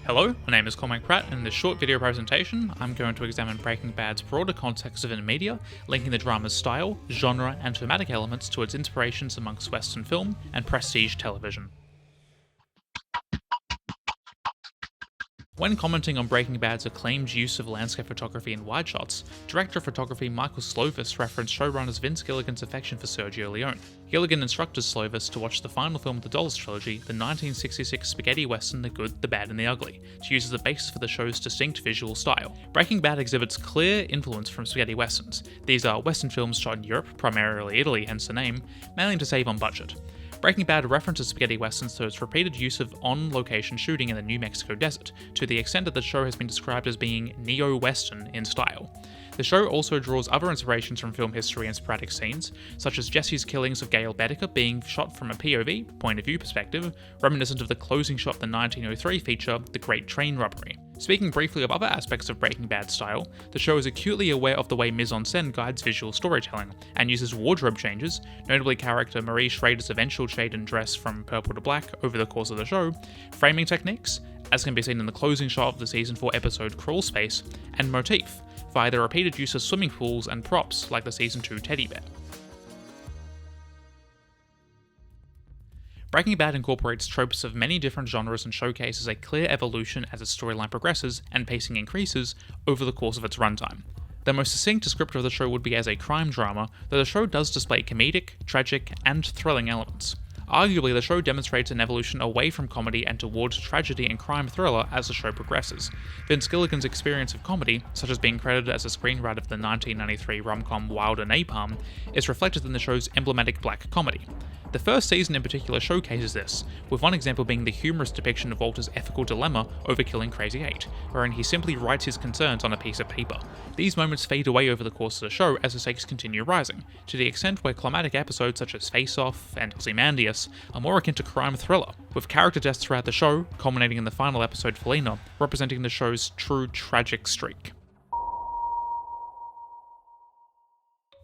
Hello, my name is Cormack Pratt, and in this short video presentation, I'm going to examine Breaking Bad's broader context within media, linking the drama's style, genre, and thematic elements to its inspirations amongst Western film and prestige television. When commenting on Breaking Bad's acclaimed use of landscape photography and wide shots, director of photography Michael Slovis referenced showrunners Vince Gilligan's affection for Sergio Leone. Gilligan instructed Slovis to watch the final film of the Dolls trilogy, the 1966 spaghetti western The Good, the Bad and the Ugly, to use as the basis for the show's distinct visual style. Breaking Bad exhibits clear influence from spaghetti westerns. These are western films shot in Europe, primarily Italy, hence the name, mainly to save on budget. Breaking Bad references spaghetti westerns through its repeated use of on-location shooting in the New Mexico desert, to the extent that the show has been described as being neo-western in style. The show also draws other inspirations from film history and sporadic scenes, such as Jesse's killings of Gail Bedecker being shot from a POV, point of view perspective, reminiscent of the closing shot of the 1903 feature, The Great Train Robbery. Speaking briefly of other aspects of Breaking Bad's style, the show is acutely aware of the way mise-en-scène guides visual storytelling, and uses wardrobe changes, notably character Marie Schrader's eventual shade in dress from purple to black over the course of the show, framing techniques, as can be seen in the closing shot of the Season 4 episode Crawl Space, and motif, via the repeated use of swimming pools and props like the Season 2 teddy bear. Breaking Bad incorporates tropes of many different genres and showcases a clear evolution as its storyline progresses and pacing increases over the course of its runtime. The most succinct descriptor of the show would be as a crime drama, though the show does display comedic, tragic, and thrilling elements. Arguably, the show demonstrates an evolution away from comedy and towards tragedy and crime thriller as the show progresses. Vince Gilligan's experience of comedy, such as being credited as a screenwriter of the 1993 rom-com Wild and Napalm, is reflected in the show's emblematic black comedy. The first season in particular showcases this, with one example being the humorous depiction of Walter's ethical dilemma over killing Crazy 8, wherein he simply writes his concerns on a piece of paper. These moments fade away over the course of the show as the stakes continue rising, to the extent where climatic episodes such as Face Off and Ozymandias are more akin to crime thriller, with character deaths throughout the show, culminating in the final episode Felina, representing the show's true tragic streak.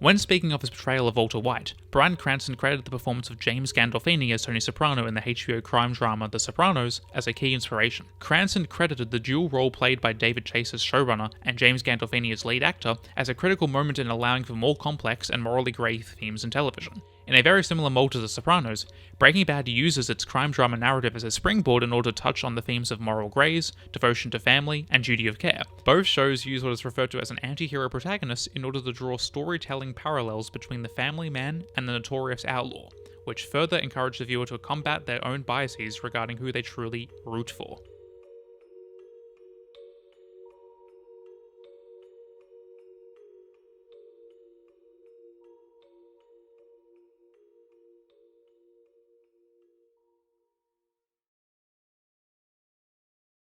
When speaking of his portrayal of Walter White, Bryan Cranston credited the performance of James Gandolfini as Tony Soprano in the HBO crime drama The Sopranos as a key inspiration. Cranston credited the dual role played by David Chase as showrunner and James Gandolfini as lead actor as a critical moment in allowing for more complex and morally grey themes in television. In a very similar mold to The Sopranos, Breaking Bad uses its crime drama narrative as a springboard in order to touch on the themes of moral greys, devotion to family, and duty of care. Both shows use what is referred to as an anti-hero protagonist in order to draw storytelling parallels between the family man and the notorious outlaw, which further encourage the viewer to combat their own biases regarding who they truly root for.